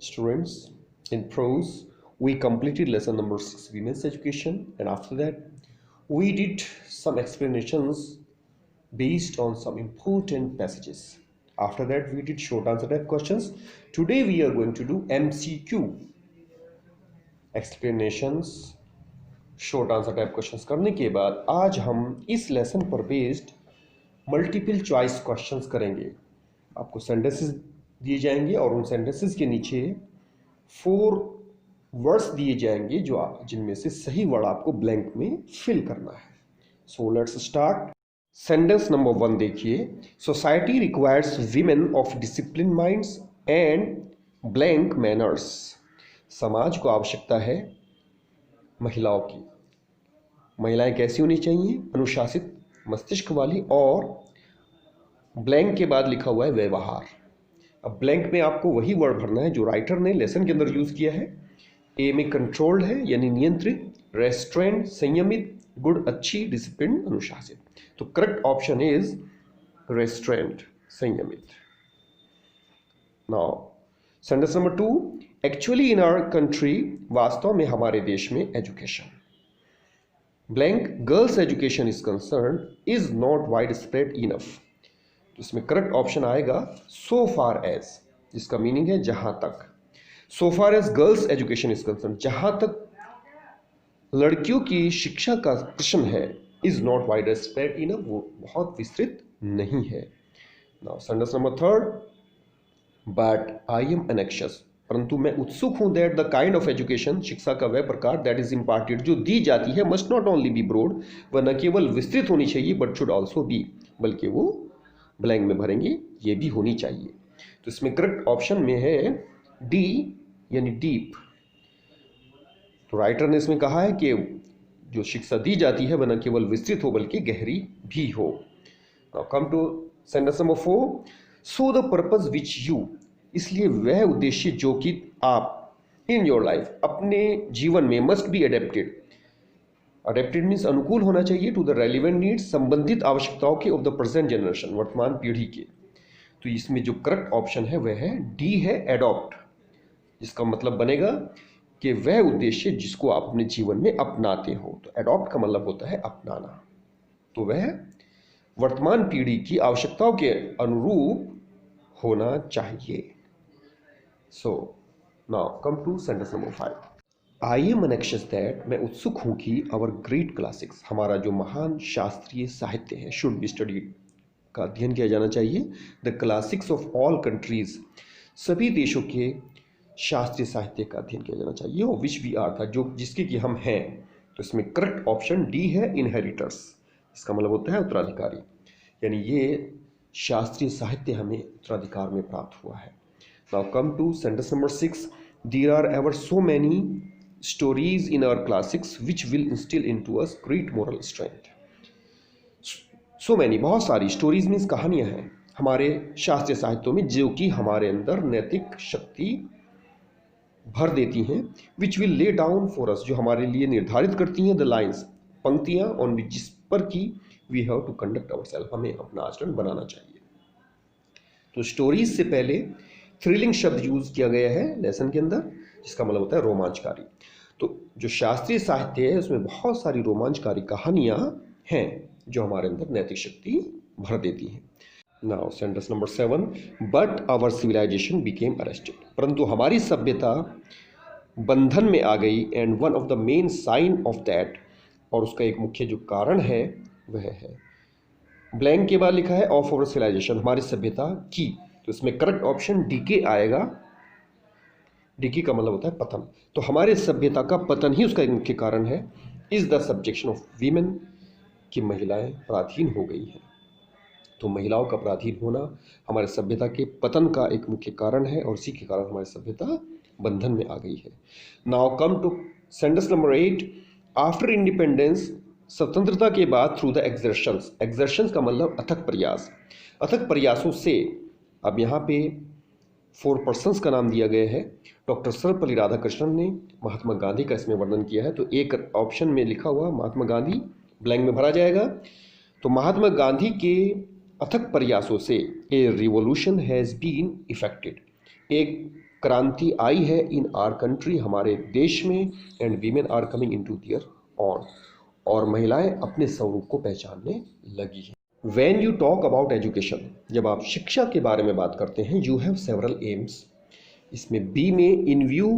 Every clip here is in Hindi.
Students, in prose, we completed lesson number 6, women's education, and after that, we did some explanations based on some important passages. After that, we did short answer type questions. Today, we are going to do MCQ explanations, short answer type questions करने के बाद आज हम इस लेसन पर बेस्ड मल्टीपल चॉइस क्वेश्चंस करेंगे। आपको सेंटेंसेस दिए जाएंगे और उन सेंटेंसेस के नीचे 4 वर्ड्स दिए जाएंगे जिनमें से सही वर्ड आपको ब्लैंक में फिल करना है। So let's start. Sentence number 1 देखिए, society requires women of discipline minds and blank manners. समाज को आवश्यकता है महिलाओं की। महिलाएं कैसी होनी चाहिए? अनुशासित मस्तिष्क वाली, और ब्लैंक के बाद लिखा हुआ है व्यवहार। अब ब्लैंक में आपको वही वर्ड भरना है जो राइटर ने लेसन के अंदर यूज किया है। ए में कंट्रोल्ड है यानी नियंत्रित, रेस्ट्रेंट संयमित, गुड अच्छी, डिसिप्लिन अनुशासित। तो करेक्ट ऑप्शन इज रेस्ट्रेंट संयमित। Now sentence number 2, actually in our country, वास्तव में हमारे देश में education blank girls education is concern is not wide spread enough. तो इसमें करेक्ट ऑप्शन आएगा सो फार एज, जिसका मीनिंग है जहां तक। So far as girls education is concern, जहां तक लड़कियों की शिक्षा का प्रश्न है, is not wide spread enough, वो बहुत विस्तृत नहीं है। Now sentence number 3, but I am anxious, परंतु मैं उत्सुक हूं that the kind of education, शिक्षा का वह प्रकार दैट इज इम्पार्टेड, जो दी जाती है, must not only be broad, वह न केवल विस्तृत होनी चाहिए, बट शुड ऑल्सो बी, बल्कि वो ब्लैंक में भरेंगे ये भी होनी चाहिए। तो इसमें करेक्ट ऑप्शन में है डी यानी डीप। तो राइटर ने इसमें कहा है कि जो शिक्षा दी जाती है वह न केवल विस्तृत हो बल्कि गहरी भी हो। Now come to sentence number 4, so the purpose which you, इसलिए वह उद्देश्य जो कि आप इन योर लाइफ, अपने जीवन में, must be adapted. Adapted means अनुकूल होना चाहिए, टू द रेलिवेंट नीड्स, संबंधित आवश्यकताओं के, ऑफ द प्रेजेंट जनरेशन, वर्तमान पीढ़ी के। तो इसमें जो करेक्ट ऑप्शन है वह है डी है एडॉप्ट, जिसका मतलब बनेगा कि वह उद्देश्य जिसको आप अपने जीवन में अपनाते हो। तो एडॉप्ट का मतलब होता है अपनाना, तो वह वर्तमान पीढ़ी की आवश्यकताओं के अनुरूप होना चाहिए। So now come to sentence number 5, I am anxious that, मैं उत्सुक हूँ कि आवर ग्रेट क्लासिक्स, हमारा जो महान शास्त्रीय साहित्य है, शुड बी स्टडीड, का अध्ययन किया जाना चाहिए। The classics of all countries, सभी देशों के शास्त्रीय साहित्य का अध्ययन किया जाना चाहिए। और विच वी आर था, जो जिसके कि हम हैं। तो इसमें करेक्ट ऑप्शन डी है इनहेरिटर्स, इसका मतलब होता है उत्तराधिकारी, यानी ये शास्त्रीय साहित्य हमें उत्तराधिकार में प्राप्त हुआ है। Now come to sentence number 6, there are ever so many stories in our classics which will instill into us great moral strength. So many, बहुत सारी, stories means कहानियां हैं हमारे शास्त्रीय साहित्यों में जो कि हमारे अंदर नैतिक शक्ति भर देती हैं, which will lay down for us, जो हमारे लिए निर्धारित करती हैं, the lines, पंक्तियां, on which, जिस पर कि we have to conduct ourselves, हमें अपना आचरण बनाना चाहिए। तो स्टोरीज से पहले थ्रिलिंग शब्द यूज किया गया है लेसन के अंदर, जिसका मतलब होता है रोमांचकारी। तो जो शास्त्रीय साहित्य है उसमें बहुत सारी रोमांचकारी कहानियां हैं जो हमारे अंदर नैतिक शक्ति भर देती हैं। Now sentence number 7, but our civilisation became arrested, परंतु हमारी सभ्यता बंधन में आ गई, and one of the main sign of that, और उसका एक मुख्य जो कारण है वह है, ब्लैंक के बाद लिखा है ऑफ आवर सिविलाइजेशन, हमारी सभ्यता की। तो इसमें करेक्ट ऑप्शन डीके आएगा। डीके का मतलब होता है पतन। तो हमारे सभ्यता का पतन ही उसका एक मुख्य कारण है। Is the subjection of women, कि महिलाएं पराधीन हो गई हैं। तो महिलाओं का पराधीन होना हमारे सभ्यता के पतन का एक मुख्य कारण है, और इसी के कारण हमारी सभ्यता बंधन में आ गई है। Now come to sentence number 8, after independence, स्वतंत्रता के बाद, थ्रू द एक्सर्शंस, एक्सर्शंस का मतलब अथक प्रयास, अथक प्रयासों से। अब यहाँ पे 4 पर्सन्स का नाम दिया गया है। डॉक्टर सर्वपल्ली राधाकृष्णन ने महात्मा गांधी का इसमें वर्णन किया है। तो एक ऑप्शन में लिखा हुआ महात्मा गांधी ब्लैंक में भरा जाएगा। तो महात्मा गांधी के अथक प्रयासों से ए रिवॉल्यूशन हैज़ बीन इफेक्टेड, एक क्रांति आई है इन आर कंट्री, हमारे देश में, and women are coming into their own, और महिलाएं अपने स्वरूप को पहचानने लगी हैं। When you talk about education, जब आप शिक्षा के बारे में बात करते हैं, यू हैव सेवरल एम्स। इसमें बी में इन व्यू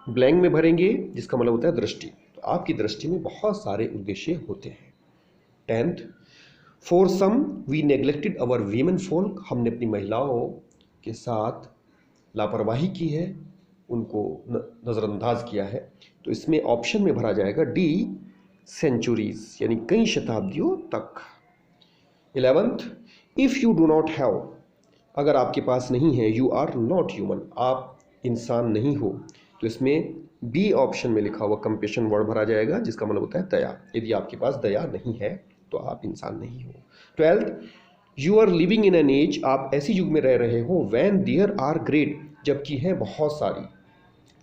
ब्लैंक में भरेंगे, जिसका मतलब होता है दृष्टि। तो आपकी दृष्टि में बहुत सारे उद्देश्य होते हैं। 10th, for some we neglected our women folk, हमने अपनी महिलाओं के साथ लापरवाही की है, उनको नज़रअंदाज किया है। तो इसमें ऑप्शन में भरा जाएगा डी, सेंचुरीज, यानी कई शताब्दियों तक। 11th, if you do not have, अगर आपके पास नहीं है, यू आर नॉट ह्यूमन, आप इंसान नहीं हो। तो इसमें बी ऑप्शन में लिखा हुआ कंपेशन वर्ड भरा जाएगा, जिसका मतलब होता है दया। यदि आपके पास दया नहीं है तो आप इंसान नहीं हो। 12th, you are living in an age, आप ऐसी युग में रह रहे हो, व्हेन देयर आर ग्रेट, जबकि हैं बहुत सारी,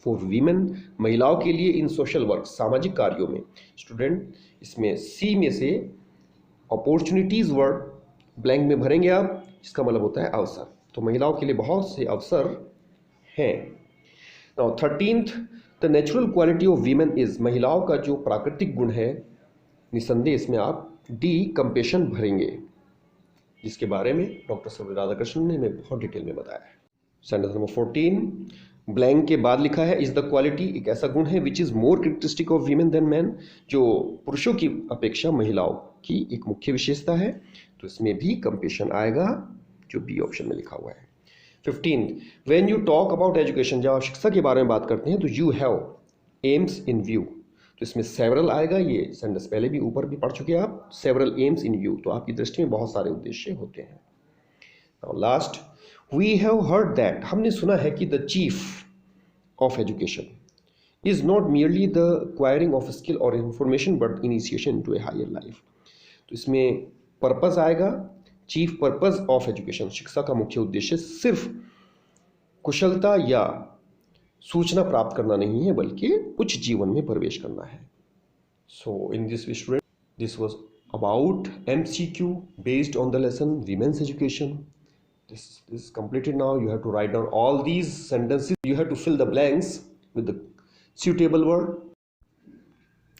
फॉर वीमेन, महिलाओं के लिए, इन सोशल वर्क, सामाजिक कार्यों में। स्टूडेंट, इसमें सी में से अपॉर्चुनिटीज वर्ड ब्लैंक में भरेंगे आप, इसका मतलब होता है अवसर। तो महिलाओं के लिए बहुत से अवसर हैं। Now 13th, the natural quality of women is, महिलाओं का जो प्राकृतिक गुण है, निसंदेह इसमें आप डी कंपेशन भरेंगे, जिसके बारे में डॉक्टर सर्वपल्ली राधाकृष्णन ने हमें बहुत डिटेल में बताया है। सेंटेंस नंबर 14, ब्लैंक के बाद लिखा है इज द क्वालिटी, एक ऐसा गुण है which is more characteristic of women than man, जो पुरुषों की अपेक्षा महिलाओं की एक मुख्य विशेषता है। तो इसमें भी कंपेशन आएगा, जो बी ऑप्शन में लिखा हुआ है। 15, when you talk about education, जब आप शिक्षा के बारे में बात करते हैं, तो you have AIIMS in view, तो इसमें सेवरल आएगा। ये सेंटेंस पहले भी ऊपर भी पढ़ चुके हैं आप, सेवरल एम्स इन व्यू, तो आपकी दृष्टि में बहुत सारे उद्देश्य होते हैं। Now last, we have heard that, हमने सुना है कि the chief of education is not merely the acquiring of skill और information but initiation into a higher life. तो इसमें पर्पस आएगा, चीफ पर्पस ऑफ एजुकेशन, शिक्षा का मुख्य उद्देश्य सिर्फ कुशलता या सूचना प्राप्त करना नहीं है, बल्कि उच्च जीवन में प्रवेश करना है। So in this student, this was about MCQ based on the lesson women's education. This is completed now. You have to write down all these sentences. You have to fill the blanks with the suitable word.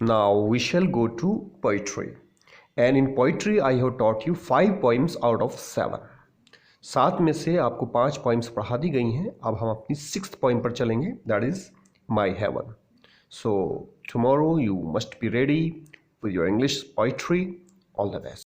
Now we shall go to poetry. And in poetry I have taught you 5 poems out of 7. 7 में से आपको 5 poems पढ़ा दी गई हैं। अब हम अपनी 6th poem पर चलेंगे, that is My Heaven. So tomorrow you must be ready with your English poetry. All the best.